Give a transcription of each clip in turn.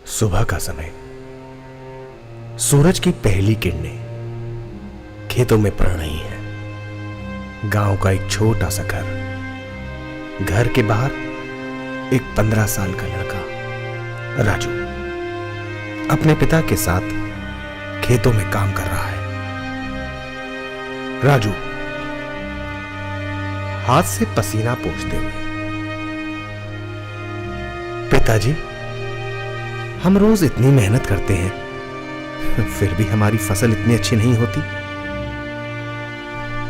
सुबह का समय, सूरज की पहली किरणें खेतों में पड़ रही हैं। गांव का एक छोटा सा घर के बाहर एक 15 साल का लड़का राजू अपने पिता के साथ खेतों में काम कर रहा है। राजू हाथ से पसीना पोंछते हुए, पिताजी, हम रोज इतनी मेहनत करते हैं, फिर भी हमारी फसल इतनी अच्छी नहीं होती।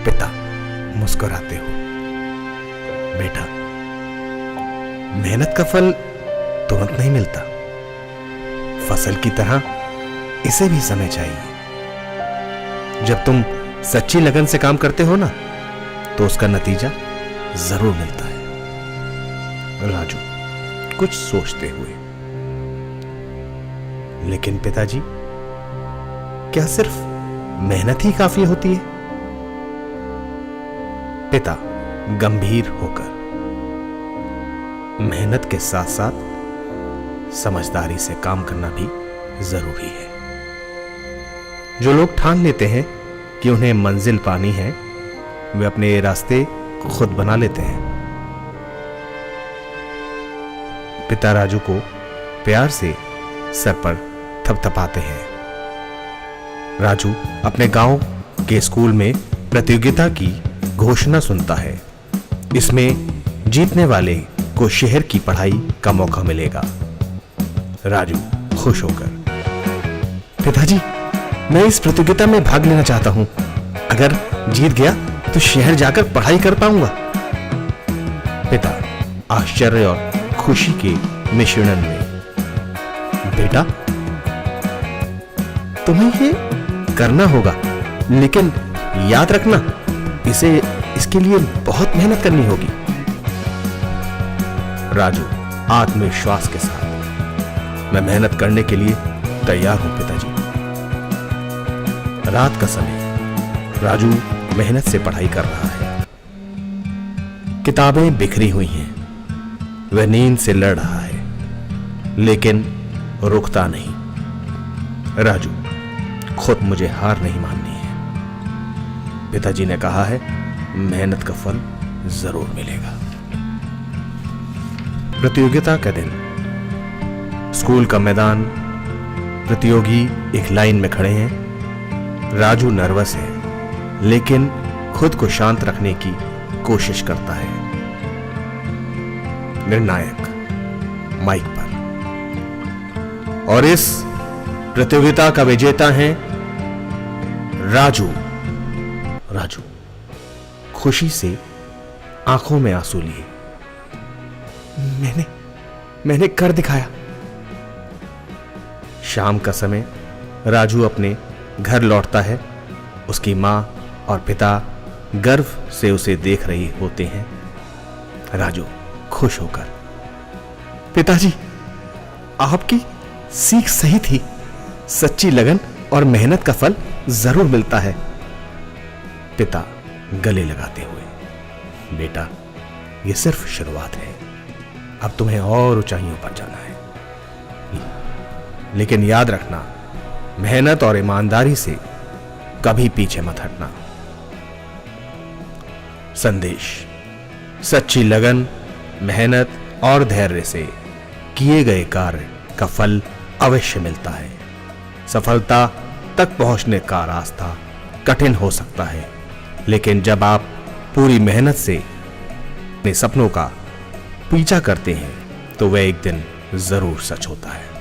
पिता मुस्कुराते हो, बेटा, मेहनत का फल तुरंत नहीं मिलता। फसल की तरह इसे भी समय चाहिए। जब तुम सच्ची लगन से काम करते हो ना, तो उसका नतीजा जरूर मिलता है। राजू कुछ सोचते हुए, लेकिन पिताजी, क्या सिर्फ मेहनत ही काफी होती है? पिता गंभीर होकर, मेहनत के साथ साथ समझदारी से काम करना भी जरूरी है। जो लोग ठान लेते हैं कि उन्हें मंजिल पानी है, वे अपने रास्ते खुद बना लेते हैं। पिता राजू को प्यार से सर पर थपथपाते हैं। राजू अपने गांव के स्कूल में प्रतियोगिता की घोषणा सुनता है। इसमें जीतने वाले को शहर की पढ़ाई का मौका मिलेगा। राजू खुश होकर, पिताजी, मैं इस प्रतियोगिता में भाग लेना चाहता हूं। अगर जीत गया तो शहर जाकर पढ़ाई कर पाऊंगा। पिता आश्चर्य और खुशी के मिश्रण में, बेटा, तुम्हें ये करना होगा, लेकिन याद रखना, इसके लिए बहुत मेहनत करनी होगी। राजू आत्मविश्वास के साथ, मैं मेहनत करने के लिए तैयार हूं पिताजी। रात का समय, राजू मेहनत से पढ़ाई कर रहा है। किताबें बिखरी हुई हैं, वह नींद से लड़ रहा है, लेकिन रुकता नहीं। राजू, खुद मुझे हार नहीं माननी है। पिताजी ने कहा है, मेहनत का फल जरूर मिलेगा। प्रतियोगिता का दिन, स्कूल का मैदान, प्रतियोगी एक लाइन में खड़े हैं। राजू नर्वस है, लेकिन खुद को शांत रखने की कोशिश करता है। निर्णायक माइक पर, और इस प्रतियोगिता का विजेता है राजू। राजू खुशी से आंखों में आंसू लिए, मैंने कर दिखाया। शाम का समय, राजू अपने घर लौटता है। उसकी मां और पिता गर्व से उसे देख रहे होते हैं। राजू खुश होकर, पिताजी, आपकी सीख सही थी। सच्ची लगन और मेहनत का फल जरूर मिलता है। पिता गले लगाते हुए, बेटा, यह सिर्फ शुरुआत है। अब तुम्हें और ऊंचाइयों पर जाना है, लेकिन याद रखना, मेहनत और ईमानदारी से कभी पीछे मत हटना। संदेश: सच्ची लगन, मेहनत और धैर्य से किए गए कार्य का फल अवश्य मिलता है। सफलता तक पहुंचने का रास्ता कठिन हो सकता है, लेकिन जब आप पूरी मेहनत से अपने सपनों का पीछा करते हैं, तो वह एक दिन जरूर सच होता है।